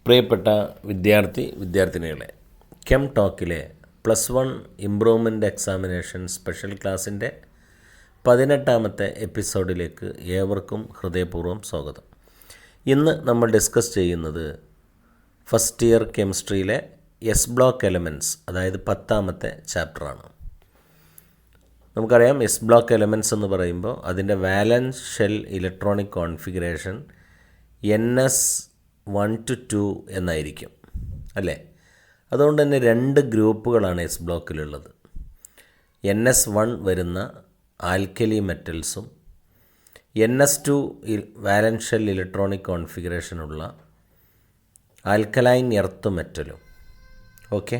പ്രിയപ്പെട്ട വിദ്യാർത്ഥിനികളെ, came ടോക്കിലെ +1 improvement examination special ക്ലാസ്സിൻ്റെ 18ാമത്തെ എപ്പിസോഡിലേക്ക് ഏവർക്കും ഹൃദയപൂർവ്വം സ്വാഗതം. ഇന്ന് നമ്മൾ ഡിസ്കസ് ചെയ്യുന്നത് ഫസ്റ്റ് ഇയർ കെമിസ്ട്രിയിലെ എസ് ബ്ലോക്ക് എലമെൻറ്റ്സ്, അതായത് 10ാമത്തെ ചാപ്റ്ററാണ്. നമുക്കറിയാം, എസ് ബ്ലോക്ക് എലമെൻറ്റ്സ് എന്ന് പറയുമ്പോൾ അതിൻ്റെ വാലൻസ് shell electronic configuration NS1 to 2 എന്നായിരിക്കും, അല്ലേ? അതുകൊണ്ട് തന്നെ 2 ഗ്രൂപ്പുകളാണ് എസ് ബ്ലോക്കിലുള്ളത്. NS1 വരുന്ന ആൽക്കലി മെറ്റൽസും NS2 വാലൻസ് ഷെൽ ഇലക്ട്രോണിക് കോൺഫിഗറേഷനുള്ള ആൽക്കലൈൻ എർത്ത് മെറ്റലും. ഓക്കെ,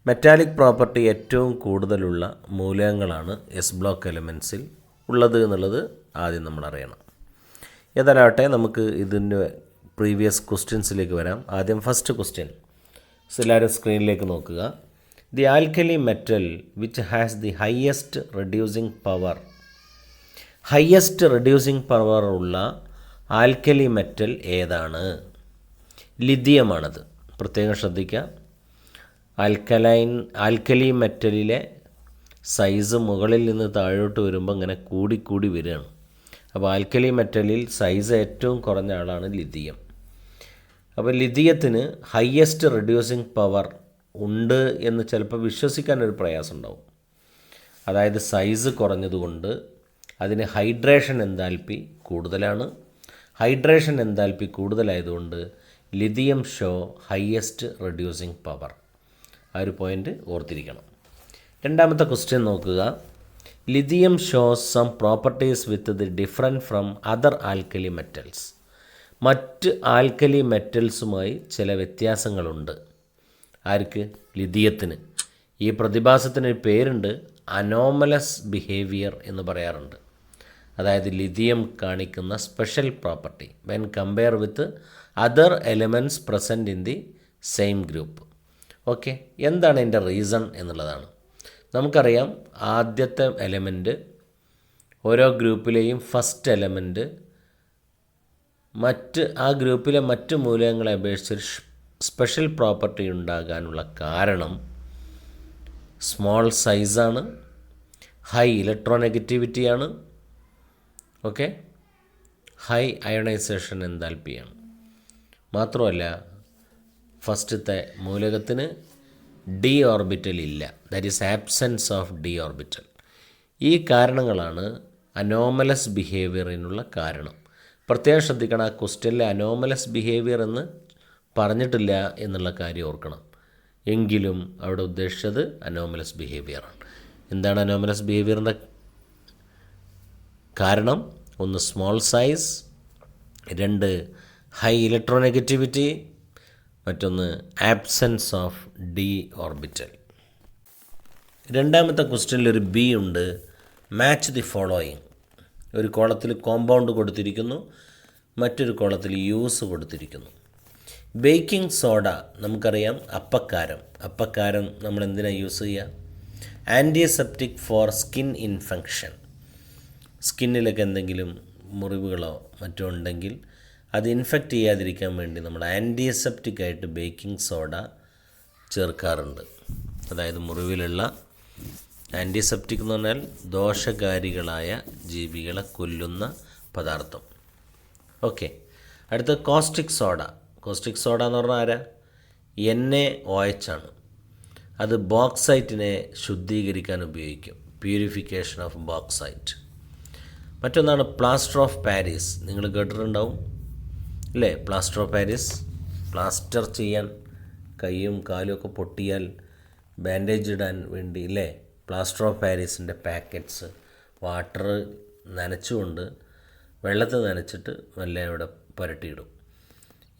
മെറ്റാലിക് പ്രോപ്പർട്ടി ഏറ്റവും കൂടുതലുള്ള മൂലകങ്ങളാണ് എസ് ബ്ലോക്ക് എലമെൻറ്റ്സിൽ ഉള്ളത് എന്നുള്ളത് ആദ്യം നമ്മൾ അറിയണം. ഏതായാലാവട്ടെ, നമുക്ക് ഇതിൻ്റെ പ്രീവിയസ് ക്വസ്റ്റ്യൻസിലേക്ക് വരാം. ആദ്യം ഫസ്റ്റ് ക്വസ്റ്റ്യൻ, എല്ലാവരും സ്ക്രീനിലേക്ക് നോക്കുക. The alkali metal which has the highest reducing power ഉള്ള ആൽക്കലി മെറ്റൽ ഏതാണ്? ലിഥിയമാണത്. പ്രത്യേകം ശ്രദ്ധിക്കുക. ആൽക്കലി മെറ്റലിലെ സൈസ് മുകളിൽ നിന്ന് താഴോട്ട് വരുമ്പോൾ ഇങ്ങനെ കൂടി വരികയാണ്. അപ്പോൾ ആൽക്കലി മെറ്റലിൽ സൈസ് ഏറ്റവും കുറഞ്ഞ ആളാണ് ലിഥിയം. അപ്പോൾ ലിഥിയത്തിന് ഹയ്യസ്റ്റ് റെഡ്യൂസിങ് പവർ ഉണ്ട് എന്ന് ചിലപ്പോൾ വിശ്വസിക്കാനൊരു പ്രയാസം ഉണ്ടാവും. അതായത് സൈസ് കുറഞ്ഞതുകൊണ്ട് അതിന് ഹൈഡ്രേഷൻ എൻതാൽപ്പി കൂടുതലാണ്. ഹൈഡ്രേഷൻ എൻതാൽപ്പി കൂടുതലായതുകൊണ്ട് lithium show highest reducing power. ആ ഒരു പോയിൻ്റ് ഓർത്തിരിക്കണം. രണ്ടാമത്തെ ക്വസ്റ്റ്യൻ നോക്കുക. Lithium shows some properties with the different from other alkali metals. മറ്റ് ആൽക്കലി മെറ്റൽസുമായി ചില വ്യത്യാസങ്ങളുണ്ട്. ആർക്ക്? ലിഥിയത്തിന്. ഈ പ്രതിഭാസത്തിനൊരു പേരുണ്ട്, അനോമലസ് ബിഹേവിയർ എന്ന് പറയാറുണ്ട്. അതായത് ലിഥിയം കാണിക്കുന്ന special property when compare with other elements present in the same group. Okay, എന്താണ് ഇതിൻ്റെ റീസൺ എന്നുള്ളതാണ്. നമുക്കറിയാം, ആദ്യത്തെ എലമെൻറ്റ് ഓരോ ഗ്രൂപ്പിലെയും ഫസ്റ്റ് എലമെൻറ്റ് ആ ഗ്രൂപ്പിലെ മറ്റ് മൂലകങ്ങളെ അപേക്ഷിച്ച് സ്പെഷ്യൽ പ്രോപ്പർട്ടി ഉണ്ടാകാനുള്ള കാരണം സ്മോൾ സൈസാണ്, ഹൈ ഇലക്ട്രോനെഗറ്റിവിറ്റിയാണ്, ഓക്കെ, ഹൈ അയണൈസേഷൻ എൻതാൽപ്പിയാണ്. മാത്രമല്ല, ഫസ്റ്റത്തെ മൂലകത്തിന് ഡി ഓർബിറ്റൽ ഇല്ല, that is absence of d orbital. ഈ കാരണങ്ങളാണ് അനോമലസ് ബിഹേവിയറിനുള്ള കാരണം. പ്രത്യേകം ശ്രദ്ധിക്കണം, ആ ക്വസ്റ്റ്യനിലെ അനോമലസ് ബിഹേവിയർ എന്ന് പറഞ്ഞിട്ടില്ല എന്നുള്ള കാര്യം ഓർക്കണം. എങ്കിലും അവിടെ ഉദ്ദേശിച്ചത് അനോമലസ് ബിഹേവിയറാണ്. എന്താണ് അനോമലസ് ബിഹേവിയറിൻ്റെ കാരണം? ഒന്ന് സ്മോൾ സൈസ്, 2 ഹൈ ഇലക്ട്രോനെഗറ്റിവിറ്റി, മറ്റൊന്ന് ആബ്സെൻസ് ഓഫ് ഡി ഓർബിറ്റൽ. രണ്ടാമത്തെ ക്വസ്റ്റ്യനിലൊരു ബി ഉണ്ട്. Match the following. ഒരു കോളത്തിൽ കോമ്പൗണ്ട് കൊടുത്തിരിക്കുന്നു, മറ്റൊരു കോളത്തിൽ യൂസ് കൊടുത്തിരിക്കുന്നു. ബേക്കിംഗ് സോഡ നമുക്കറിയാം, അപ്പക്കാരം നമ്മൾ എന്തിനാണ് യൂസ് ചെയ്യുക? Antiseptic for skin infection. സ്കിന്നിലൊക്കെ എന്തെങ്കിലും മുറിവുകളോ മറ്റോ ഉണ്ടെങ്കിൽ അത് ഇൻഫെക്റ്റ് ചെയ്യാതിരിക്കാൻ വേണ്ടി നമ്മൾ ആൻറ്റിസെപ്റ്റിക്കായിട്ട് ബേക്കിംഗ് സോഡ ചേർക്കാറുണ്ട്. അതായത് മുറിവിലുള്ള ആൻറ്റിസെപ്റ്റിക് എന്ന് പറഞ്ഞാൽ ദോഷകാരികളായ ജീവികളെ കൊല്ലുന്ന പദാർത്ഥം. ഓക്കെ, അടുത്ത കോസ്റ്റിക് സോഡ. കോസ്റ്റിക് സോഡ എന്ന് പറഞ്ഞാൽ ആരാ? NaOH ആണ്. അത് ബോക്സൈറ്റിനെ ശുദ്ധീകരിക്കാൻ ഉപയോഗിക്കും, പ്യൂരിഫിക്കേഷൻ ഓഫ് ബോക്സൈറ്റ്. മറ്റൊന്നാണ് പ്ലാസ്റ്റർ ഓഫ് പാരീസ്. നിങ്ങൾ കേട്ടിട്ടുണ്ടാവും അല്ലേ? പ്ലാസ്റ്റർ ഓഫ് പാരീസ്, പ്ലാസ്റ്റർ ചെയ്യാൻ കൈയും കാലും ഒക്കെ പൊട്ടിയാൽ ബാൻഡേജ് ഇടാൻ വേണ്ടി അല്ലേ? പ്ലാസ്റ്റർ ഓഫ് പാരീസിൻ്റെ പാക്കറ്റ്സ് വാട്ടർ നനച്ചുകൊണ്ട്, വെള്ളത്തിൽ നനച്ചിട്ട് മെല്ലെ അവിടെ പുരട്ടിയിടും.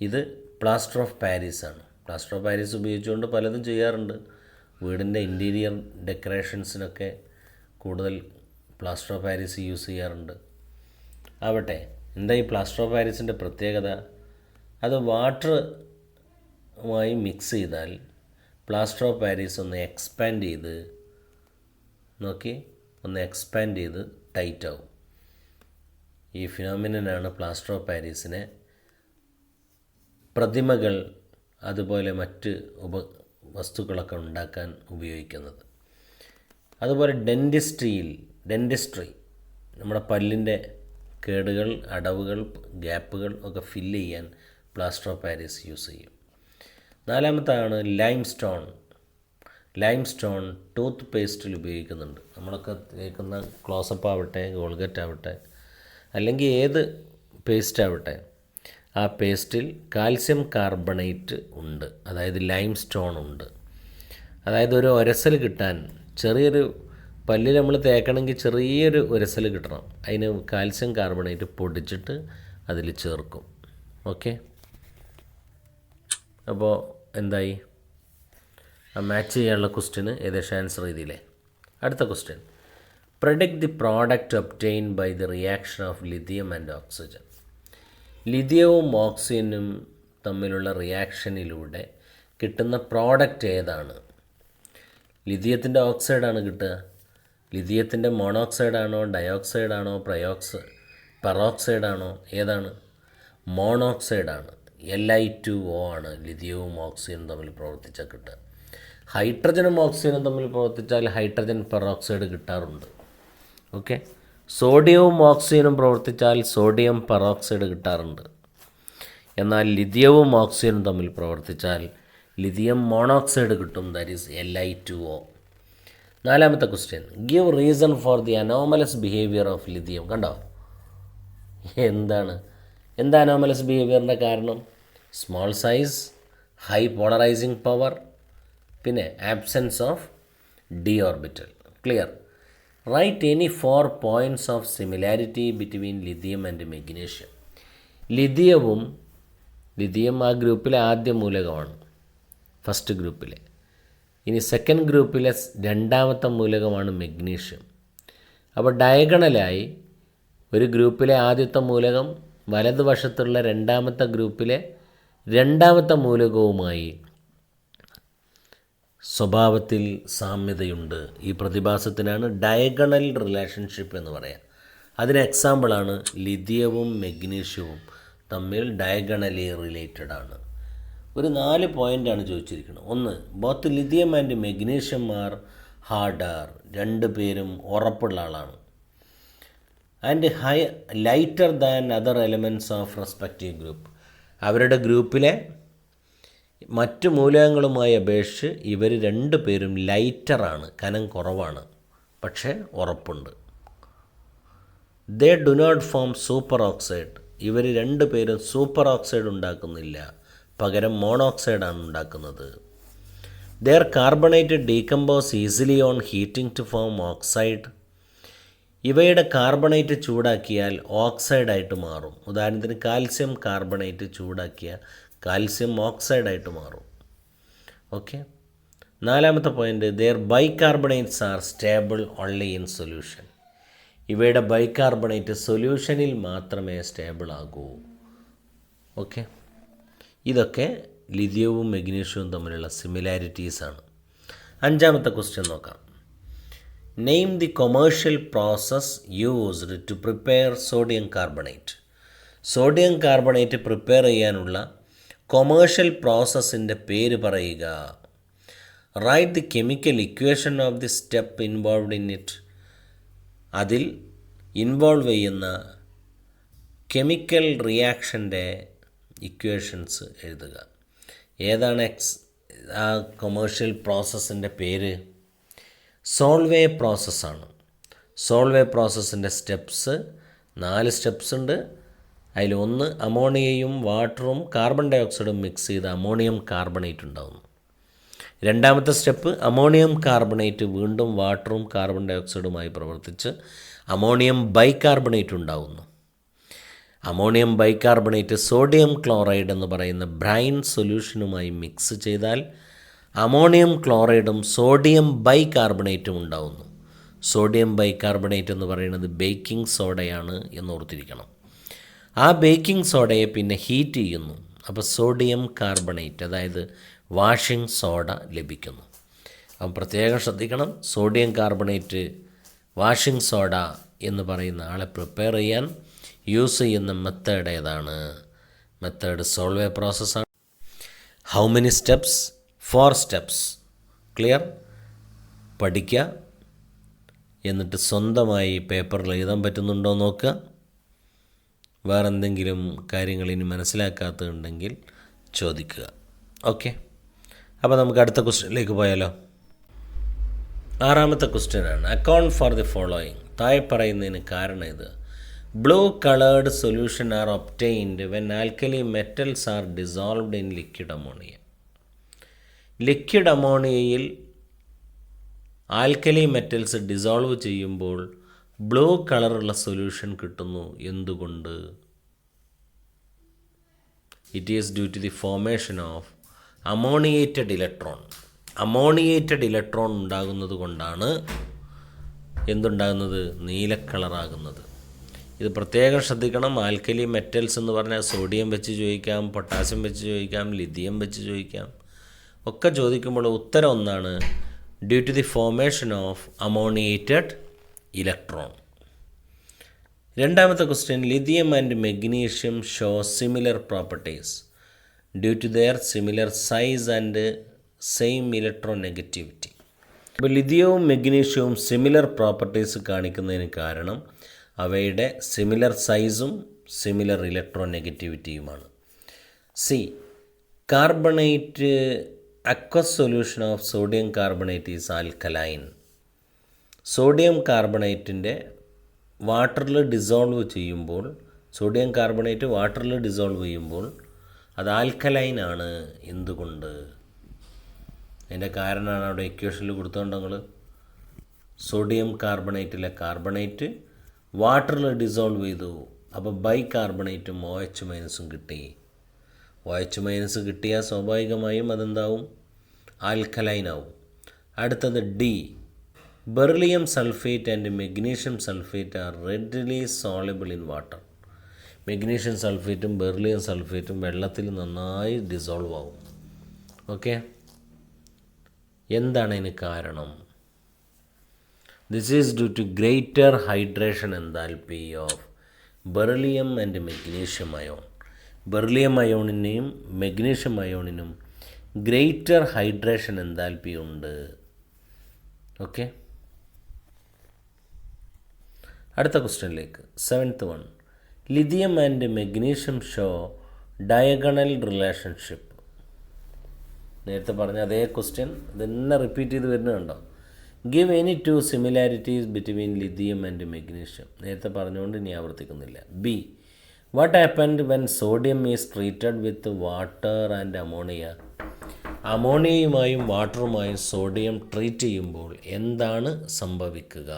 ഇത് പ്ലാസ്റ്റർ ഓഫ് പാരീസാണ്. പ്ലാസ്റ്റർ ഓഫ് പാരീസ് ഉപയോഗിച്ചുകൊണ്ട് പലതും ചെയ്യാറുണ്ട്. വീടിൻ്റെ ഇൻറ്റീരിയർ ഡെക്കറേഷൻസിനൊക്കെ കൂടുതൽ പ്ലാസ്റ്റർ ഓഫ് പാരീസ് യൂസ് ചെയ്യാറുണ്ട്. ആവട്ടെ, എന്താ ഈ പ്ലാസ്റ്റർ ഓഫ് പാരീസിൻ്റെ പ്രത്യേകത? അത് വാട്ടറുമായി മിക്സ് ചെയ്താൽ പ്ലാസ്റ്റർ ഓഫ് പാരീസ് ഒന്ന് എക്സ്പാൻഡ് ചെയ്ത് ടൈറ്റ് ആവും. ഈ ഫിനോമിനനാണ് പ്ലാസ്റ്റർ ഓഫ് പാരീസിനെ പ്രതിമകൾ അതുപോലെ മറ്റ് വസ്തുക്കളൊക്കെ ഉണ്ടാക്കാൻ ഉപയോഗിക്കുന്നത്. അതുപോലെ ഡെൻറ്റിസ്ട്രി നമ്മുടെ പല്ലിൻ്റെ കേടുകൾ, അടവുകൾ, ഗ്യാപ്പുകൾ ഒക്കെ ഫില്ല് ചെയ്യാൻ പ്ലാസ്റ്റർ ഓഫ് പാരീസ് യൂസ് ചെയ്യും. നാലാമത്താണ് ലൈംസ്റ്റോൺ ടൂത്ത് പേസ്റ്റിൽ ഉപയോഗിക്കുന്നുണ്ട്. നമ്മളൊക്കെ തേക്കുന്ന ക്ലോസപ്പ് ആവട്ടെ, ഗോൾഗറ്റ് ആവട്ടെ, അല്ലെങ്കിൽ ഏത് പേസ്റ്റ് ആവട്ടെ, ആ പേസ്റ്റിൽ കാൽസ്യം കാർബണേറ്റ് ഉണ്ട്, അതായത് ലൈംസ്റ്റോൺ ഉണ്ട്. അതായത് ഒരു ഉരസൽ കിട്ടാൻ, ചെറിയൊരു പല്ലിൽ നമ്മൾ തേക്കണമെങ്കിൽ ചെറിയൊരു ഉരസൽ കിട്ടണം, അതിന് കാൽസ്യം കാർബണേറ്റ് പൊടിച്ചിട്ട് അതിൽ ചേർക്കും. ഓക്കെ, അപ്പോൾ എന്തായി? ആ മാച്ച് ചെയ്യാനുള്ള ക്വസ്റ്റ്യന് ഏകദേശം ആൻസർ ചെയ്തില്ലേ? അടുത്ത question, predict the product obtain by the reaction of lithium and oxygen. ലിഥിയവും ഓക്സിജനും തമ്മിലുള്ള റിയാക്ഷനിലൂടെ കിട്ടുന്ന പ്രോഡക്റ്റ് ഏതാണ്? ലിഥിയത്തിൻ്റെ ഓക്സൈഡാണ് കിട്ടുക. ലിഥിയത്തിൻ്റെ മോണോക്സൈഡാണോ, ഡയോക്സൈഡാണോ, പെറോക്സൈഡാണോ, ഏതാണ്? മോണോക്സൈഡാണ്. Li2O ആണ് ലിഥിയവും ഓക്സിജനും തമ്മിൽ പ്രവർത്തിച്ചാൽ കിട്ടുക. ഹൈഡ്രജനും ഓക്സിജനും തമ്മിൽ പ്രവർത്തിച്ചാൽ ഹൈഡ്രജൻ പെറോക്സൈഡ് കിട്ടാറുണ്ട്. ഓക്കെ, സോഡിയവും ഓക്സിജനും പ്രവർത്തിച്ചാൽ സോഡിയം പെറോക്സൈഡ് കിട്ടാറുണ്ട്. എന്നാൽ ലിഥിയവും ഓക്സിജനും തമ്മിൽ പ്രവർത്തിച്ചാൽ ലിഥിയം മോണോക്സൈഡ് കിട്ടും, ദാറ്റ് ഈസ് Li2O. നാലാമത്തെ question, give reason for the anomalous behaviour of lithium. കണ്ടോ, എന്താ അനോമലസ് ബിഹേവിയറിൻ്റെ കാരണം? Small size, high polarising power, പിന്നെ absence of d orbital. Clear. Right any 4 points of similarity between lithium and magnesium. Lithium ആ ഗ്രൂപ്പിലെ ആദ്യ മൂലകമാണ്, ഫസ്റ്റ് ഗ്രൂപ്പിലെ. ഇനി സെക്കൻഡ് ഗ്രൂപ്പിലെ രണ്ടാമത്തെ മൂലകമാണ് മെഗ്നീഷ്യം. അപ്പോൾ ഡയഗണലായി ഒരു ഗ്രൂപ്പിലെ ആദ്യത്തെ മൂലകം വലതുവശത്തുള്ള രണ്ടാമത്തെ ഗ്രൂപ്പിലെ രണ്ടാമത്തെ മൂലകവുമായി സ്വഭാവത്തിൽ സാമ്യതയുണ്ട്. ഈ പ്രതിഭാസത്തിനാണ് ഡയഗണൽ റിലേഷൻഷിപ്പ് എന്ന് പറയുക. അതിന് എക്സാമ്പിളാണ് ലിഥിയവും മെഗ്നീഷ്യവും തമ്മിൽ ഡയഗണലി റിലേറ്റഡ് ആണ്. ഒരു 4 പോയിൻ്റാണ് ചോദിച്ചിരിക്കുന്നത്. ഒന്ന്, both lithium and magnesium are harder, രണ്ട് പേരും ഉറപ്പുള്ള ആളാണ്. And lighter than other elements of respective group. അവരുടെ ഗ്രൂപ്പിലെ മറ്റു മൂലകങ്ങളുമായി അപേക്ഷിച്ച് ഇവർ രണ്ട് പേരും ലൈറ്ററാണ്, കനം കുറവാണ്, പക്ഷേ ഉറപ്പുണ്ട്. They do not form super oxide. ഇവർ രണ്ട് പേരും സൂപ്പർ ഓക്സൈഡ് ഉണ്ടാക്കുന്നില്ല, പകരം മോണോക്സൈഡാണ് ഉണ്ടാക്കുന്നത്. Their carbonate decompose easily on heating to form oxide. ഇവയുടെ കാർബണേറ്റ് ചൂടാക്കിയാൽ ഓക്സൈഡായിട്ട് മാറും. ഉദാഹരണത്തിന് കാൽസ്യം കാർബണേറ്റ് ചൂടാക്കിയാൽ കാൽസ്യം ഓക്സൈഡായിട്ട് മാറും. ഓക്കെ. നാലാമത്തെ point, their bicarbonates are stable only in solution. ഇവയുടെ ബൈകാർബണേറ്റ് സൊല്യൂഷനിൽ മാത്രമേ സ്റ്റേബിൾ ആകൂ. ഓക്കെ. ഇതൊക്കെ ലിഥിയവും മെഗ്നീഷ്യവും തമ്മിലുള്ള സിമിലാരിറ്റീസാണ്. അഞ്ചാമത്തെ ക്വസ്റ്റ്യൻ നോക്കാം. Name the commercial process used to prepare sodium carbonate. Sodium carbonate prepare ചെയ്യാനുള്ള കൊമേഴ്ഷ്യൽ പ്രോസസ്സിൻ്റെ പേര് പറയുക. Write the chemical equation of the step involved in it. അതിൽ ഇൻവോൾവ് ചെയ്യുന്ന കെമിക്കൽ റിയാക്ഷൻ്റെ ഇക്വേഷൻസ് എഴുതുക. ഏതാണ് ആ കൊമേഴ്ഷ്യൽ പ്രോസസ്സിൻ്റെ പേര്? സോൾവേ പ്രോസസ്സാണ്. സോൾവേ പ്രോസസ്സിൻ്റെ സ്റ്റെപ്സ് 4 സ്റ്റെപ്സ് ഉണ്ട്. അതിൽ ഒന്ന്, അമോണിയയും വാട്ടറും കാർബൺ ഡൈ ഓക്സൈഡും മിക്സ് ചെയ്ത് അമോണിയം കാർബണേറ്റ് ഉണ്ടാകുന്നു. രണ്ടാമത്തെ സ്റ്റെപ്പ്, അമോണിയം കാർബണേറ്റ് വീണ്ടും വാട്ടറും കാർബൺ ഡൈ ഓക്സൈഡുമായി പ്രവർത്തിച്ച് അമോണിയം ബൈകാർബണേറ്റ് ഉണ്ടാകുന്നു. അമോണിയം ബൈകാർബണേറ്റ് സോഡിയം ക്ലോറൈഡ് എന്ന് പറയുന്ന ബ്രൈൻ സൊല്യൂഷനുമായി മിക്സ് ചെയ്താൽ അമോണിയം ക്ലോറൈഡും സോഡിയം ബൈകാർബണേറ്റും ഉണ്ടാകുന്നു. സോഡിയം ബൈകാർബണേറ്റ് എന്ന് പറയുന്നത് ബേക്കിംഗ് സോഡയാണ് എന്ന് ഓർത്തിരിക്കണം. ആ ബേക്കിംഗ് സോഡയെ പിന്നെ ഹീറ്റ് ചെയ്യുന്നു. അപ്പോൾ സോഡിയം കാർബണേറ്റ്, അതായത് വാഷിംഗ് സോഡ ലഭിക്കുന്നു. അപ്പം പ്രത്യേകം ശ്രദ്ധിക്കണം, സോഡിയം കാർബണേറ്റ് വാഷിംഗ് സോഡ എന്ന് പറയുന്ന ആളെ പ്രിപ്പയർ ചെയ്യാൻ യൂസ് ചെയ്യുന്ന മെത്തേഡ് ഏതാണ്? മെത്തേഡ് സോൾവേ പ്രോസസ്സാണ്. How many steps? 4 steps. Clear? പഠിക്കുക, എന്നിട്ട് സ്വന്തമായി പേപ്പറിൽ എഴുതാൻ പറ്റുന്നുണ്ടോ നോക്കുക. വേറെ എന്തെങ്കിലും കാര്യങ്ങൾ ഇനി മനസ്സിലാക്കാത്തതുണ്ടെങ്കിൽ ചോദിക്കുക. ഓക്കെ, അപ്പോൾ നമുക്ക് അടുത്ത ക്വസ്റ്റ്യനിലേക്ക് പോയാലോ. 6ാമത്തെ ക്വസ്റ്റ്യനാണ്. Account for the following. താഴെ പറയുന്നതിന് കാരണം ഇത്. Blue coloured solution are obtained when alkali metals are dissolved in liquid ammonia. Liquid അമോണിയയിൽ ആൽക്കലി മെറ്റൽസ് ഡിസോൾവ് ചെയ്യുമ്പോൾ ബ്ലൂ കളറുള്ള സൊല്യൂഷൻ കിട്ടുന്നു. എന്തുകൊണ്ട്? It is due to the formation of ammoniated electron. Ammoniated electron ഉണ്ടാകുന്നത് കൊണ്ടാണ് എന്തുണ്ടാകുന്നത്? നീല കളറാകുന്നത്. ഇത് പ്രത്യേകം ശ്രദ്ധിക്കണം. ആൽക്കലി മെറ്റൽസ് എന്ന് പറഞ്ഞാൽ സോഡിയം വെച്ച് ചോദിക്കാം, പൊട്ടാസ്യം വെച്ച് ചോദിക്കാം, ലിഥിയം വെച്ച് ചോദിക്കാം. ഒക്കെ ചോദിക്കുമ്പോൾ ഉത്തരം ഒന്നാണ്, due to the formation of ammoniated electron. 2ാമത്തെ question. Lithium and magnesium show similar properties due to their similar size and same electronegativity. ഇപ്പോൾ ലിഥിയവും മെഗ്നീഷ്യവും സിമിലർ പ്രോപ്പർട്ടീസ് കാണിക്കുന്നതിന് കാരണം അവയുടെ സിമിലർ സൈസും സിമിലർ ഇലക്ട്രോനെഗറ്റിവിറ്റിയുമാണ്. C. Carbonate aqueous solution of sodium carbonate is alkaline. Sodium കാർബണേറ്റിൻ്റെ വാട്ടറിൽ ഡിസോൾവ് ചെയ്യുമ്പോൾ, സോഡിയം കാർബണേറ്റ് വാട്ടറിൽ ഡിസോൾവ് ചെയ്യുമ്പോൾ അത് ആൽക്കലൈൻ ആണ്. എന്തുകൊണ്ട്? അതിൻ്റെ കാരണമാണ് അവിടെ ഇക്വേഷനിൽ കൊടുത്തുകൊണ്ട് നിങ്ങൾ. സോഡിയം കാർബണേറ്റിലെ കാർബണേറ്റ് വാട്ടറിൽ ഡിസോൾവ് ചെയ്തു, അപ്പോൾ ബൈ കാർബണേറ്റും OH- കിട്ടി. OH- കിട്ടിയാൽ സ്വാഭാവികമായും അതെന്താവും? ആൽക്കലൈൻ ആവും. അടുത്തത് D. Beryllium sulphate and magnesium sulphate are readily soluble in water. Magnesium സൾഫേറ്റും ബെറിലിയം സൾഫേറ്റും വെള്ളത്തിൽ നന്നായി ഡിസോൾവ് ആവും. ഓക്കെ, എന്താണ് അതിന് കാരണം? This is due to greater hydration enthalpy of beryllium and magnesium ion. Beryllium അയോണിനെയും മെഗ്നീഷ്യം അയോണിനും ഗ്രേറ്റർ ഹൈഡ്രേഷൻ എൻതാൽപ്പി ഉണ്ട്. ഓക്കെ, അടുത്ത ക്വസ്റ്റ്യനിലേക്ക്. 7th one. Lithium and magnesium show diagonal relationship. നേരത്തെ പറഞ്ഞ അതേ ക്വസ്റ്റ്യൻ ഇതെന്നെ റിപ്പീറ്റ് ചെയ്ത് വരുന്നുണ്ടോ? Give any 2 similarities between lithium and magnesium. നേരത്തെ പറഞ്ഞുകൊണ്ട് ഇനി ആവർത്തിക്കുന്നില്ല. B. What happened when sodium is treated with water and ammonia. അമോണിയയുമായും വാട്ടറുമായും സോഡിയം ട്രീറ്റ് ചെയ്യുമ്പോൾ എന്താണ് സംഭവിക്കുക?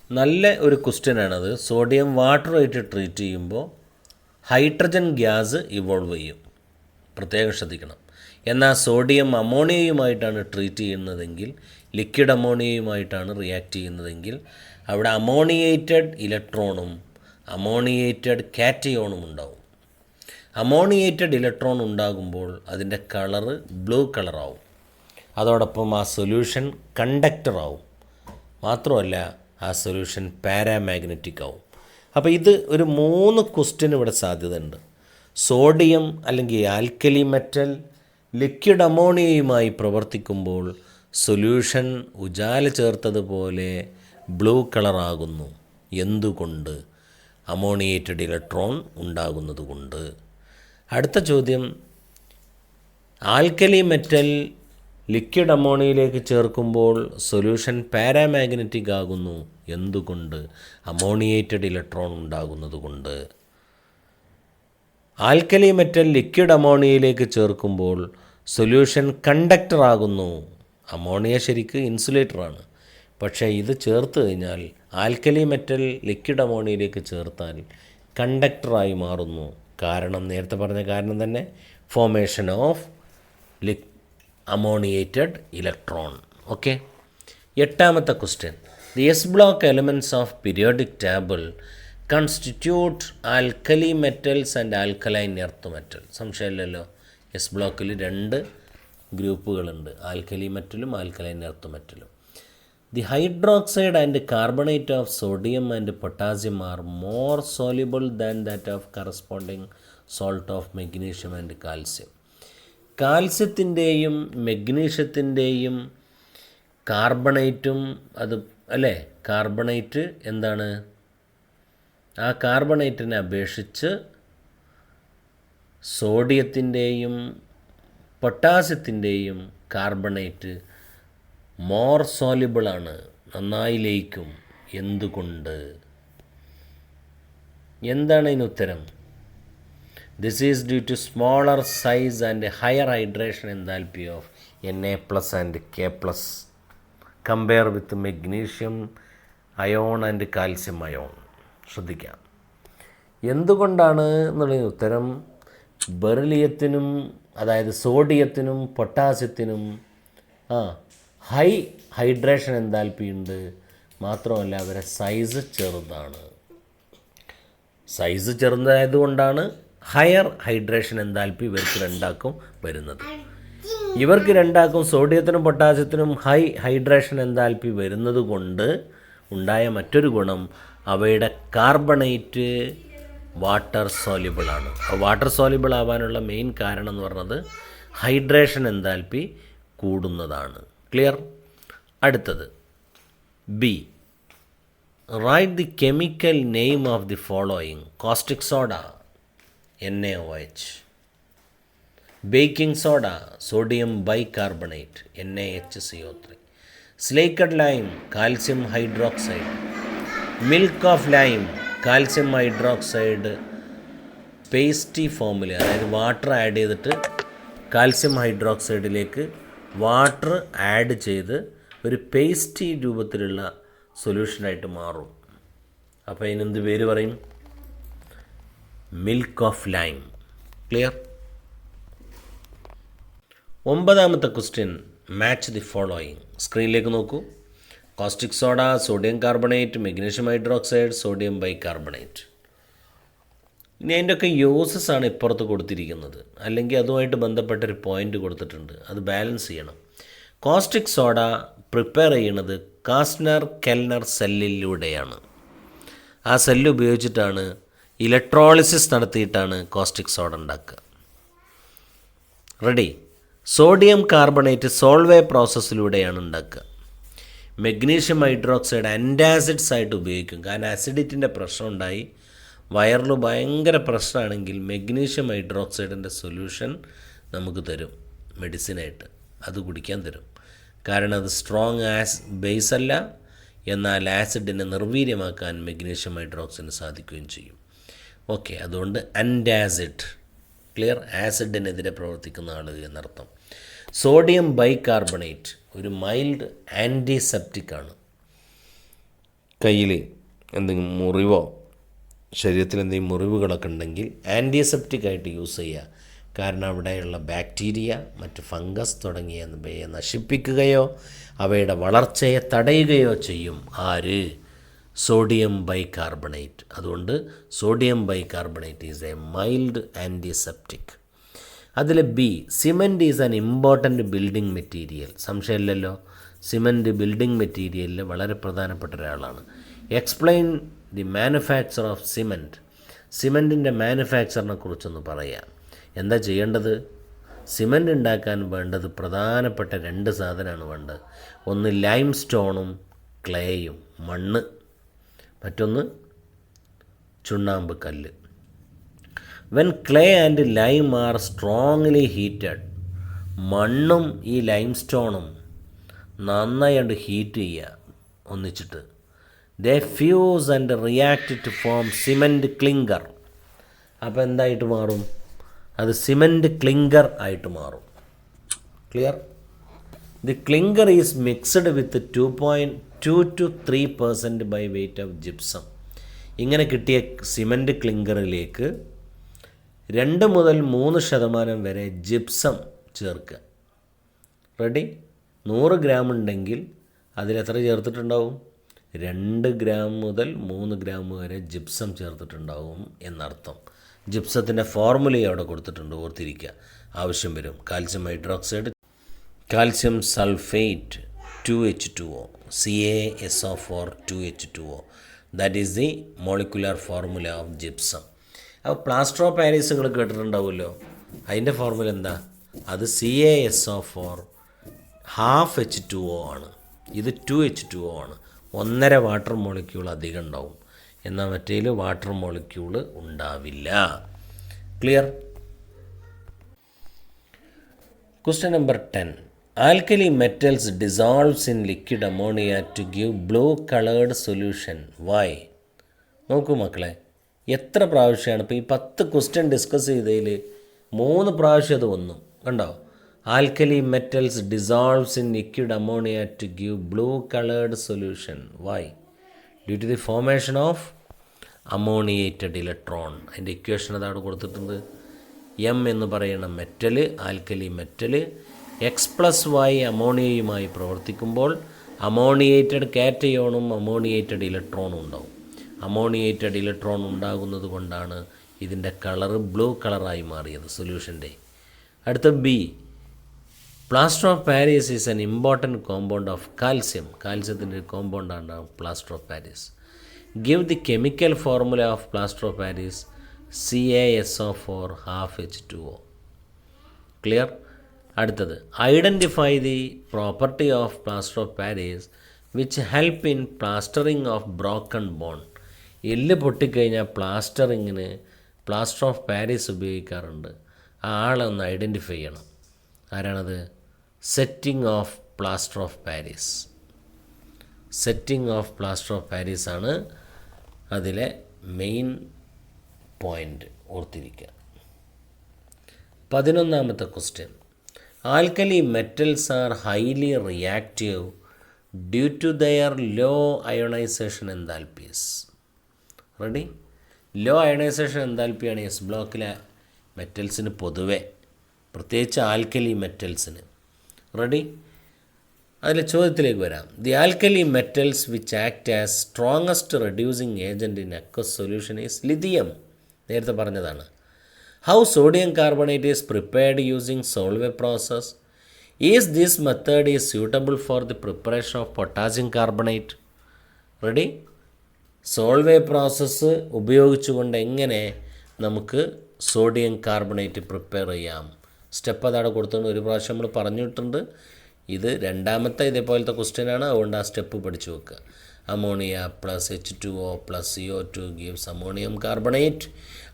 നല്ല ഒരു ക്വസ്റ്റ്യനാണത്. സോഡിയം വാട്ടറുമായിട്ട് ട്രീറ്റ് ചെയ്യുമ്പോൾ ഹൈഡ്രജൻ ഗ്യാസ് ഇവോൾവ് ചെയ്യും, പ്രത്യേകം ശ്രദ്ധിക്കണം. എന്നാൽ സോഡിയം അമോണിയയുമായിട്ടാണ് ട്രീറ്റ് ചെയ്യുന്നതെങ്കിൽ, ലിക്വിഡ് അമോണിയയുമായിട്ടാണ് റിയാക്ട് ചെയ്യുന്നതെങ്കിൽ അവിടെ അമോണിയേറ്റഡ് ഇലക്ട്രോണും അമോണിയേറ്റഡ് കാറ്റയോണും ഉണ്ടാവും. അമോണിയേറ്റഡ് ഇലക്ട്രോൺ ഉണ്ടാകുമ്പോൾ അതിൻ്റെ കളറ് ബ്ലൂ കളറാവും. അതോടൊപ്പം ആ സൊല്യൂഷൻ കണ്ടക്ടറാവും. മാത്രമല്ല ആ സൊല്യൂഷൻ പാരാമാഗ്നറ്റിക് ആവും. അപ്പോൾ ഇത് ഒരു 3 ക്വസ്റ്റ്യൻ ഇവിടെ സാധ്യതയുണ്ട്. സോഡിയം അല്ലെങ്കിൽ ആൽക്കലി മെറ്റൽ ലിക്വിഡ് അമോണിയയുമായി പ്രവർത്തിക്കുമ്പോൾ സൊല്യൂഷൻ ഉജാല ചേർത്തതുപോലെ ബ്ലൂ കളറാകുന്നു. എന്തുകൊണ്ട്? അമോണിയേറ്റഡ് ഇലക്ട്രോൺ ഉണ്ടാകുന്നത് കൊണ്ട്. അടുത്ത ചോദ്യം. ആൽക്കലി മെറ്റൽ ലിക്വിഡ് അമോണിയയിലേക്ക് ചേർക്കുമ്പോൾ സൊല്യൂഷൻ പാരാമാഗ്നറ്റിക് ആകുന്നു. എന്തുകൊണ്ട്? അമോണിയേറ്റഡ് ഇലക്ട്രോൺ ഉണ്ടാകുന്നത് കൊണ്ട്. ആൽക്കലി മെറ്റൽ ലിക്വിഡ് അമോണിയയിലേക്ക് ചേർക്കുമ്പോൾ സൊല്യൂഷൻ കണ്ടക്ടർ ആകുന്നു. അമോണിയ ശരിക്ക് ഇൻസുലേറ്ററാണ്, പക്ഷേ ഇത് ചേർത്ത് കഴിഞ്ഞാൽ ആൽക്കലി മെറ്റൽ ലിക്വിഡ് അമോണിയയിലേക്ക് ചേർത്താൽ കണ്ടക്ടറായി മാറുന്നു. കാരണം നേരത്തെ പറഞ്ഞ കാരണം തന്നെ, formation of ammoniated electron. Okay, 8ാമത്തെ question. The S block elements of periodic table constitute alkali metals and alkaline earth metal. സംശയമില്ലല്ലോ, എസ് ബ്ലോക്കിൽ 2 ഗ്രൂപ്പുകളുണ്ട്, ആൽക്കലി മെറ്റലും ആൽക്കലൈൻ എർത്ത് മെറ്റലും. The hydroxide and carbonate of sodium and potassium are more soluble than that of corresponding salt of magnesium and calcium. കാൽസ്യത്തിൻ്റെയും മെഗ്നീഷ്യത്തിൻ്റെയും കാർബണേറ്റും അത് അല്ലേ, കാർബണേറ്റ് എന്താണ്, ആ കാർബണേറ്റിനെ അപേക്ഷിച്ച് സോഡിയത്തിൻ്റെയും പൊട്ടാസ്യത്തിൻ്റെയും കാർബണേറ്റ് മോർ സോലിബിളാണ്, നന്നായി ലയിക്കും. എന്തുകൊണ്ട്? എന്താണ് ഇതിന് ഉത്തരം? This is due to smaller size and higher hydration enthalpy of Na+ and K+ compare with magnesium ion and calcium ion. ശ്രദ്ധിക്കാം, എന്തുകൊണ്ടാണ് എന്നുള്ളതിന് ഉത്തരം ബെറിലിയത്തിനും, അതായത് സോഡിയത്തിനും പൊട്ടാസ്യത്തിനും ഹൈ ഹൈഡ്രേഷൻ എൻതാൽപ്പി ഉണ്ട്. മാത്രമല്ല അവരെ സൈസ് ചെറുതാണ്. സൈസ് ചെറുതായതുകൊണ്ടാണ് ഹയർ ഹൈഡ്രേഷൻ എൻതാൽപ്പി ഇവർക്ക് രണ്ടാക്കും വരുന്നത്. ഇവർക്ക് രണ്ടാക്കും സോഡിയത്തിനും പൊട്ടാസ്യത്തിനും ഹൈ ഹൈഡ്രേഷൻ എൻതാൽപ്പി വരുന്നത് കൊണ്ട് ഉണ്ടായ മറ്റൊരു ഗുണം അവയുടെ കാർബണേറ്റ് വാട്ടർ സോലിബിളാണ്. വാട്ടർ സോലിബിൾ ആവാനുള്ള മെയിൻ കാരണം എന്ന് പറഞ്ഞത് ഹൈഡ്രേഷൻ എൻതാൽപ്പി കൂടുന്നതാണ്. ക്ലിയർ? അടുത്തത് B. Write the chemical name of the following. Caustic soda NaOH, baking soda sodium bicarbonate NaHCO3, slaked lime calcium hydroxide, milk of lime calcium hydroxide pasty ഫോമിൽ, അതായത് water add ചെയ്തിട്ട് calcium ഹൈഡ്രോക്സൈഡിലേക്ക് water add ചെയ്ത് ഒരു പേസ്റ്റി രൂപത്തിലുള്ള സൊല്യൂഷനായിട്ട് മാറും. അപ്പോൾ അതിനെന്ത് പേര് പറയും? Milk of lime. ക്ലിയർ? 9ാമത്തെ ക്വസ്റ്റ്യൻ, മാച്ച് ദി ഫോളോയിങ്. സ്ക്രീനിലേക്ക് നോക്കൂ. Caustic soda, sodium carbonate, magnesium hydroxide, sodium bicarbonate. ഇനി അതിൻ്റെയൊക്കെ യൂസസ് ആണ് ഇപ്പുറത്ത് കൊടുത്തിരിക്കുന്നത്, അല്ലെങ്കിൽ അതുമായിട്ട് ബന്ധപ്പെട്ടൊരു പോയിൻ്റ് കൊടുത്തിട്ടുണ്ട്. അത് ബാലൻസ് ചെയ്യണം. കോസ്റ്റിക് സോഡ പ്രിപ്പയർ ചെയ്യുന്നത് കാസ്റ്റ്നർ കെൽനർ സെല്ലിലൂടെയാണ്. ആ സെല്ല് ഉപയോഗിച്ചിട്ടാണ് ഇലക്ട്രോളിസിസ് നടത്തിയിട്ടാണ് കോസ്റ്റിക് സോഡ ഉണ്ടാക്കുക. റെഡി? സോഡിയം കാർബണേറ്റ് സോൾവേ പ്രോസസ്സിലൂടെയാണ് ഉണ്ടാക്കുക. മെഗ്നീഷ്യം ഹൈഡ്രോക്സൈഡ് ആൻറ്റാസിഡ്സ് ആയിട്ട് ഉപയോഗിക്കും. കാരണം ആസിഡിറ്റിൻ്റെ പ്രശ്നം ഉണ്ടായി വയറിൽ ഭയങ്കര പ്രശ്നമാണെങ്കിൽ മെഗ്നീഷ്യം ഹൈഡ്രോക്സൈഡിൻ്റെ സൊല്യൂഷൻ നമുക്ക് തരും മെഡിസിനായിട്ട്. അത് കുടിക്കാൻ തരും. കാരണം അത് സ്ട്രോങ് ബേസ് അല്ല, എന്നാൽ ആസിഡിനെ നിർവീര്യമാക്കാൻ മെഗ്നീഷ്യം ഹൈഡ്രോക്സൈഡിന് സാധിക്കുകയും ചെയ്യും. ഓക്കെ, അതുകൊണ്ട് ആൻറ്റാസിഡ്. ക്ലിയർ? ആസിഡിനെതിരെ പ്രവർത്തിക്കുന്ന ആൾ എന്നർത്ഥം. സോഡിയം ബൈകാർബണേറ്റ് ഒരു മൈൽഡ് ആൻറ്റിസെപ്റ്റിക് ആണ്. കയ്യിൽ എന്തെങ്കിലും മുറിവോ ശരീരത്തിൽ എന്തെങ്കിലും മുറിവുകളൊക്കെ ഉണ്ടെങ്കിൽ ആൻറ്റിസെപ്റ്റിക് ആയിട്ട് യൂസ് ചെയ്യുക. കാരണം അവിടെയുള്ള ബാക്ടീരിയ, മറ്റ് ഫംഗസ് തുടങ്ങിയവയെ നശിപ്പിക്കുകയോ അവയുടെ വളർച്ചയെ തടയുകയോ ചെയ്യും. ആര്? Sodium bicarbonate. അതുകൊണ്ട് sodium bicarbonate is a mild antiseptic. അതിൽ B, cement is an important building material. സംശയമില്ലല്ലോ, സിമൻറ്റ് ബിൽഡിംഗ് മെറ്റീരിയലിൽ വളരെ പ്രധാനപ്പെട്ട ഒരാളാണ്. Explain the manufacture of cement. സിമൻറ്റിൻ്റെ മാനുഫാക്ചറിനെ കുറിച്ചൊന്ന് പറയാം. എന്താ ചെയ്യേണ്ടത്? സിമൻറ്റ് ഉണ്ടാക്കാൻ വേണ്ടത് പ്രധാനപ്പെട്ട 2 സാധനമാണ് വേണ്ടത്. ഒന്ന് ലൈം സ്റ്റോണും ക്ലേയും, മണ്ണ്. മറ്റൊന്ന് ചുണ്ണാമ്പ് കല്ല്. When clay and lime are strongly heated, മണ്ണും ഈ ലൈം സ്റ്റോണും നന്നായി ഹീറ്റ് ചെയ്യുക ഒന്നിച്ചിട്ട്. They fuse and react to form cement clinker. അപ്പോൾ എന്തായിട്ട് മാറും? അത് സിമൻറ്റ് ക്ലിങ്കർ ആയിട്ട് മാറും. Clear? The clinker is mixed with 2.2 to 3% by weight of gypsum. ഇങ്ങനെ കിട്ടിയ സിമൻറ്റ് ക്ലിങ്കറിലേക്ക് 2 മുതൽ 3% വരെ ജിപ്സം ചേർക്കുക. റെഡി? 100 ഗ്രാം ഉണ്ടെങ്കിൽ അതിലെത്ര ചേർത്തിട്ടുണ്ടാവും? 2 ഗ്രാം മുതൽ 3 ഗ്രാം വരെ ജിപ്സം ചേർത്തിട്ടുണ്ടാവും എന്നർത്ഥം. ജിപ്സത്തിൻ്റെ ഫോർമുലയും അവിടെ കൊടുത്തിട്ടുണ്ട്, ഓർത്തിരിക്കുക. ആവശ്യം വരും. Calcium hydroxide, calcium sulphate 2H2O, CaSO4 2H2O. That is the molecular formula of gypsum. അപ്പോൾ പ്ലാസ്റ്റർ ഓഫ് പാരീസ് നിങ്ങൾ കേട്ടിട്ടുണ്ടാവുമല്ലോ. അതിൻ്റെ ഫോർമുല എന്താ? അത് CaSO4 ഹാഫ് H2O ആണ്. ഇത് 2H2O ആണ്. 1.5 വാട്ടർ മോളിക്യൂൾ അധികം ഉണ്ടാവും. എന്നാൽ മറ്റേതിൽ വാട്ടർ മോളിക്യൂൾ ഉണ്ടാവില്ല. Clear? Question number 10. Alkali metals dissolves in liquid ammonia to give blue coloured solution. Why? നോക്കൂ മക്കളെ, എത്ര പ്രാവശ്യമാണ് ഇപ്പോൾ ഈ 10 ക്വസ്റ്റ്യൻ ഡിസ്കസ് ചെയ്തതിൽ 3 പ്രാവശ്യം അത് വന്നു. കണ്ടോ? Alkali metals dissolves in liquid ammonia to give blue coloured solution. Why? Due to the formation of ammoniated electron. അതിൻ്റെ ഇക്വേഷൻ അതവിടെ കൊടുത്തിട്ടുണ്ട്. എം എന്ന് പറയുന്ന മെറ്റൽ, ആൽക്കലി മെറ്റൽ X+Y അമോണിയയുമായി പ്രവർത്തിക്കുമ്പോൾ അമോണിയേറ്റഡ് കാറ്റയോണും അമോണിയേറ്റഡ് ഇലക്ട്രോണും ഉണ്ടാവും. അമോണിയേറ്റഡ് ഇലക്ട്രോൺ ഉണ്ടാകുന്നത് കൊണ്ടാണ് ഇതിൻ്റെ കളറ് ബ്ലൂ കളറായി മാറിയത് സൊല്യൂഷൻ്റെ. അടുത്ത B, plaster of Paris is an important compound of calcium. കാൽസ്യത്തിൻ്റെ ഒരു കോമ്പൗണ്ടാണ് plaster of Paris. Give the chemical formula of plaster of Paris CaSO4 half H2O. Clear? അടുത്തത്, identify the property of plaster of Paris which help in plastering of broken bone. എല്ല് പൊട്ടിക്കഴിഞ്ഞാൽ പ്ലാസ്റ്ററിങ്ങിന് plaster of Paris ഉപയോഗിക്കാറുണ്ട്. ആ ആളെ ഒന്ന് identify ചെയ്യണം. ആരാണത്? Setting of plaster of Paris. Setting of plaster of Paris ആണ് അതിലെ മെയിൻ പോയിൻ്റ്. ഓർത്തിരിക്കുക. 11ാമത്തെ question. Alkali metals are highly reactive due to their low ionisation enthalpies. Ready? Low ionisation എൻതാൽപ്പിയാണ് എസ് ബ്ലോക്കിലെ മെറ്റൽസിന് പൊതുവെ, പ്രത്യേകിച്ച് ആൽക്കലി മെറ്റൽസിന്. റെഡി? അതിലെ ചോദ്യത്തിലേക്ക് വരാം. The alkali metals which act as strongest reducing agent in aqueous solution is lithium. നേരത്തെ പറഞ്ഞതാണ്. How sodium carbonate is prepared using Solvay process. Is this method is suitable for the preparation of potassium carbonate. Ready? Solvay process ഉപയോഗിച്ചുകൊണ്ട് എങ്ങനെ നമുക്ക് sodium carbonate prepare ചെയ്യാം? Step അതവിടെ കൊടുത്തുകൊണ്ട് ഒരു പ്രാവശ്യം നമ്മൾ പറഞ്ഞിട്ടുണ്ട്. ഇത് രണ്ടാമത്തെ ഇതേപോലത്തെ ക്വസ്റ്റ്യനാണ്. അതുകൊണ്ട് ആ സ്റ്റെപ്പ് പഠിച്ചു വെക്കുക. Ammonia plus H2O plus CO2 gives ammonium carbonate.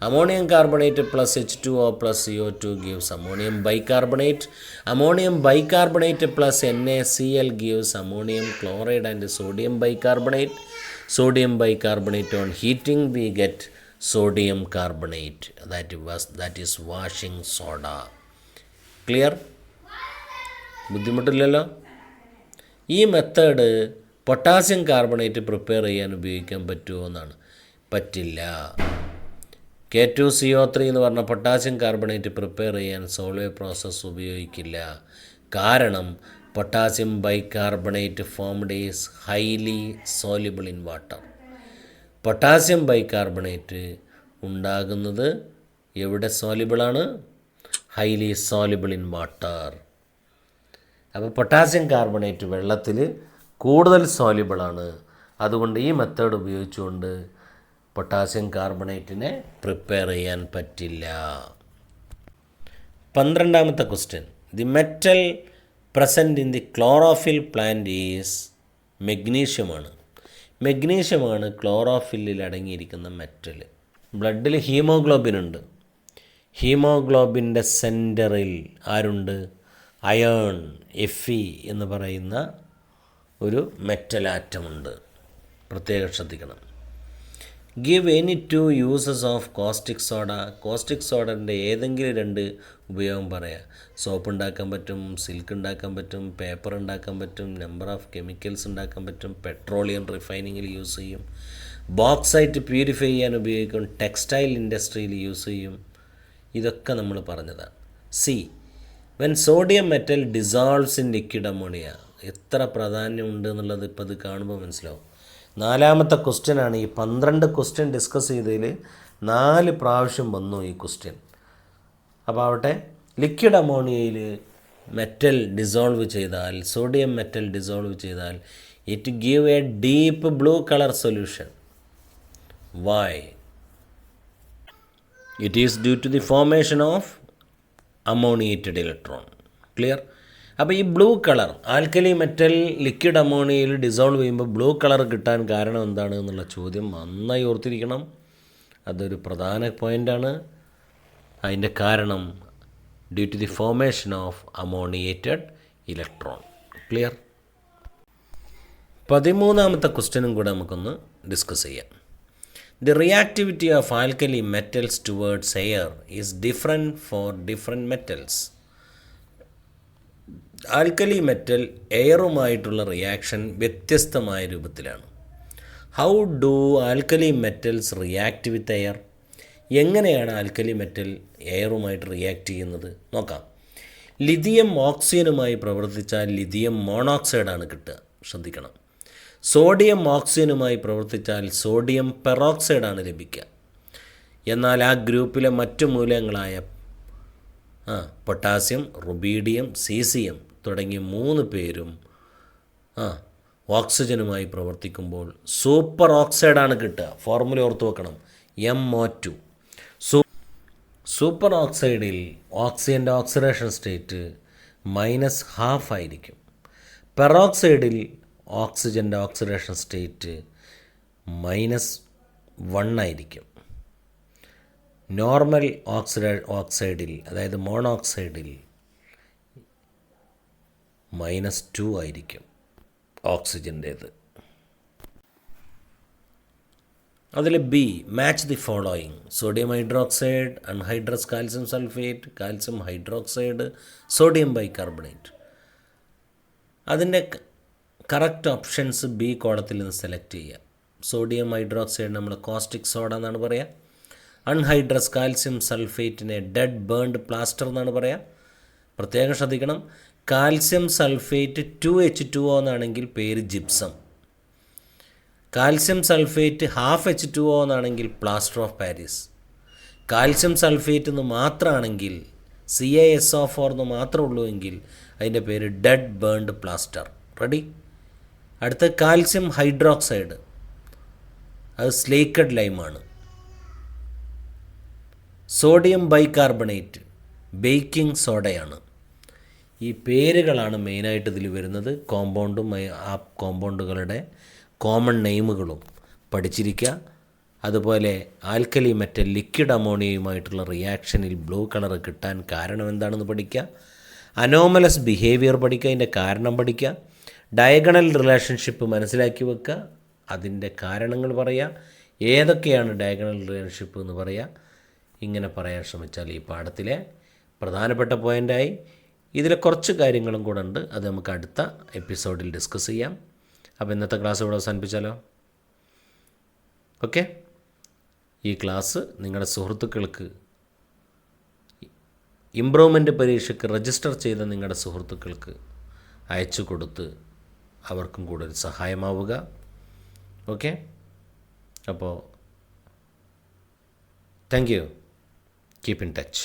Ammonium carbonate plus H2O plus CO2 gives ammonium bicarbonate. Ammonium bicarbonate plus NaCl gives ammonium chloride and sodium bicarbonate. Sodium bicarbonate on heating we get sodium carbonate. That is washing soda. Clear? ബുദ്ധിമുട്ടില്ലല്ലോ. ഈ method potassium carbonate prepare ചെയ്യാൻ ഉപയോഗിക്കാൻ പറ്റുമോ എന്നാണ്. പറ്റില്ല. K2CO3 എന്ന് പറഞ്ഞ potassium carbonate prepare ചെയ്യാൻ Solvay process ഉപയോഗിക്കില്ല. കാരണം potassium bicarbonate formed is highly soluble in water. Potassium bicarbonate ഉണ്ടാകുന്നത് എവിടെ സോലിബിളാണ്? Highly soluble in water. അപ്പോൾ പൊട്ടാസ്യം കാർബണേറ്റ് വെള്ളത്തിൽ കൂടുതൽ സോലിബിളാണ്. അതുകൊണ്ട് ഈ മെത്തേഡ് ഉപയോഗിച്ചുകൊണ്ട് പൊട്ടാസ്യം കാർബണേറ്റിനെ പ്രിപ്പയർ ചെയ്യാൻ പറ്റില്ല. 12ാമത്തെ question. The metal present in the chlorophyll plant is മെഗ്നീഷ്യമാണ്. മെഗ്നീഷ്യമാണ് ക്ലോറോഫില്ലിൽ അടങ്ങിയിരിക്കുന്ന മെറ്റൽ. ബ്ലഡിൽ ഹീമോഗ്ലോബിൻ ഉണ്ട്. ഹീമോഗ്ലോബിൻ്റെ സെൻറ്ററിൽ ആരുണ്ട്? അയേൺ, Fe എന്ന് പറയുന്ന ഒരു മെറ്റൽ ആറ്റമുണ്ട്. പ്രത്യേകം ശ്രദ്ധിക്കണം. Give any 2 uses of caustic soda. Caustic സോഡൻ്റെ ഏതെങ്കിലും 2 ഉപയോഗം പറയാം. സോപ്പ് ഉണ്ടാക്കാൻ പറ്റും, സിൽക്ക് ഉണ്ടാക്കാൻ പറ്റും, പേപ്പർ ഉണ്ടാക്കാൻ പറ്റും, നമ്പർ ഓഫ് കെമിക്കൽസ് ഉണ്ടാക്കാൻ പറ്റും, പെട്രോളിയം റിഫൈനിങ്ങിൽ യൂസ് ചെയ്യും, ബോക്സൈറ്റ് പ്യൂരിഫൈ ചെയ്യാൻ ഉപയോഗിക്കും, ടെക്സ്റ്റൈൽ ഇൻഡസ്ട്രിയിൽ യൂസ് ചെയ്യും. ഇതൊക്കെ നമ്മൾ പറഞ്ഞതാണ്. C, when sodium metal dissolves in liquid ammonia. എത്ര പ്രാധാന്യമുണ്ട് എന്നുള്ളത് ഇപ്പോൾ ഇത് കാണുമ്പോൾ മനസ്സിലാവും. 4ാമത്തെ ക്വസ്റ്റ്യനാണ്. ഈ 12 ക്വസ്റ്റ്യൻ ഡിസ്കസ് ചെയ്തതിൽ 4 പ്രാവശ്യം വന്നു ഈ ക്വസ്റ്റ്യൻ. അപ്പോൾ ആവട്ടെ, ലിക്വിഡ് അമോണിയയിൽ മെറ്റൽ ഡിസോൾവ് ചെയ്താൽ, സോഡിയം മെറ്റൽ ഡിസോൾവ് ചെയ്താൽ it give a deep blue colour solution. Why? It is due to the formation of ammoniated electron. Clear? അപ്പോൾ ഈ blue colour alkali metal liquid അമോണിയയിൽ ഡിസോൾവ് ചെയ്യുമ്പോൾ blue colour കിട്ടാൻ കാരണം എന്താണ് എന്നുള്ള ചോദ്യം നന്നായി ഓർത്തിരിക്കണം. അതൊരു പ്രധാന പോയിൻ്റാണ്. അതിൻ്റെ കാരണം due to the formation of ammoniated electron. Clear? 13ാമത്തെ ക്വസ്റ്റ്യനും കൂടെ നമുക്കൊന്ന് ഡിസ്കസ് ചെയ്യാം. The reactivity of alkali metals towards air is different for different metals. Alkali metal എയറുമായിട്ടുള്ള റിയാക്ഷൻ വ്യത്യസ്തമായ രൂപത്തിലാണ്. How do alkali metals react with air? എങ്ങനെയാണ് alkali metal എയറുമായിട്ട് റിയാക്ട് ചെയ്യുന്നത് നോക്കാം. ലിഥിയം ഓക്സിജനുമായി പ്രവർത്തിച്ചാൽ ലിഥിയം മോണോക്സൈഡാണ് കിട്ടുക, ശ്രദ്ധിക്കണം. സോഡിയം ഓക്സിജനുമായി പ്രവർത്തിച്ചാൽ സോഡിയം പെറോക്സൈഡാണ് ലഭിക്കുക. എന്നാൽ ആ ഗ്രൂപ്പിലെ മറ്റു മൂലകങ്ങളായ പൊട്ടാസ്യം, റുബീഡിയം, സീസിയം തുടങ്ങിയ 3 പേരും ഓക്സിജനുമായി പ്രവർത്തിക്കുമ്പോൾ സൂപ്പർ ഓക്സൈഡാണ് കിട്ടുക. ഫോർമുല ഓർത്ത് വെക്കണം, MO2. സൂപ്പർ ഓക്സൈഡിൽ ഓക്സിജൻ്റെ ഓക്സിഡേഷൻ സ്റ്റേറ്റ് -½ ആയിരിക്കും. പെറോക്സൈഡിൽ ഓക്സിജൻ്റെ ഓക്സിഡേഷൻ സ്റ്റേറ്റ് -1 ആയിരിക്കും. നോർമൽ ഓക്സൈഡിൽ, അതായത് മോണോക്സൈഡിൽ -2 ആയിരിക്കും ഓക്സിജൻ്റേത്. അതിൽ B, match the following: sodium hydroxide, anhydrous calcium sulphate, calcium hydroxide, sodium bicarbonate. അതിൻ്റെ കറക്റ്റ് ഓപ്ഷൻസ് ബി കോളത്തിൽ നിന്ന് സെലക്ട് ചെയ്യുക. സോഡിയം ഹൈഡ്രോക്സൈഡ് നമ്മൾ കോസ്റ്റിക് സോഡ എന്നാണ് പറയുക. അൺഹൈഡ്രസ് കാൽസ്യം സൾഫേറ്റിനെ ഡെഡ് ബേൺഡ് പ്ലാസ്റ്റർ എന്നാണ് പറയുക. പ്രത്യേകം ശ്രദ്ധിക്കണം, കാൽസ്യം സൾഫേറ്റ് 2H2O എന്നാണെങ്കിൽ പേര് ജിപ്സം. കാൽസ്യം സൾഫേറ്റ് ½ എന്നാണെങ്കിൽ plaster of Paris. Calcium sulphate എന്ന് മാത്രമാണെങ്കിൽ CaSO4 എന്ന് മാത്രമേ ഉള്ളൂ എങ്കിൽ അതിൻ്റെ പേര് ഡെഡ് ബേൺഡ് പ്ലാസ്റ്റർ. റെഡി? അടുത്ത കാൽസ്യം ഹൈഡ്രോക്സൈഡ്, അത് സ്ലേക്കഡ് ലൈമാണ്. സോഡിയം ബൈകാർബണേറ്റ് ബേക്കിംഗ് സോഡയാണ്. ഈ പേരുകളാണ് മെയിനായിട്ട് ഇതിൽ വരുന്നത്. കോമ്പൗണ്ടും ആ കോമ്പൗണ്ടുകളുടെ കോമൺ നെയിമുകളും പഠിച്ചിരിക്കുക. അതുപോലെ ആൽക്കലി മെറ്റൽ ലിക്വിഡ് അമോണിയയുമായിട്ടുള്ള റിയാക്ഷനിൽ ബ്ലൂ കളർ കിട്ടാൻ കാരണം എന്താണെന്ന് പഠിക്കുക. അനോമലസ് ബിഹേവിയർ പഠിക്കുക, അതിൻ്റെ കാരണം പഠിക്കുക. ഡയഗണൽ റിലേഷൻഷിപ്പ് മനസ്സിലാക്കി വെക്കുക, അതിൻ്റെ കാരണങ്ങൾ പറയുക. ഏതൊക്കെയാണ് ഡയഗണൽ റിലേഷൻഷിപ്പ് എന്ന് പറയുക. ഇങ്ങനെ പറയാൻ ശ്രമിച്ചാൽ ഈ പാഠത്തിലെ പ്രധാനപ്പെട്ട പോയിൻ്റായി. ഇതിലെ കുറച്ച് കാര്യങ്ങളും കൂടെ ഉണ്ട്, അത് നമുക്ക് അടുത്ത എപ്പിസോഡിൽ ഡിസ്കസ് ചെയ്യാം. അപ്പോൾ ഇന്നത്തെ ക്ലാസ് ഇവിടെ അവസാനിപ്പിച്ചാലോ? ഓക്കെ. ഈ ക്ലാസ് നിങ്ങളുടെ സുഹൃത്തുക്കൾക്ക്, ഇംപ്രൂവ്മെൻ്റ് പരീക്ഷയ്ക്ക് രജിസ്റ്റർ ചെയ്ത നിങ്ങളുടെ സുഹൃത്തുക്കൾക്ക് അയച്ചു കൊടുത്ത് അവർക്കും കൂടെ ഒരു സഹായമാവുക. ഓക്കെ. അപ്പോൾ thank you. Keep in touch.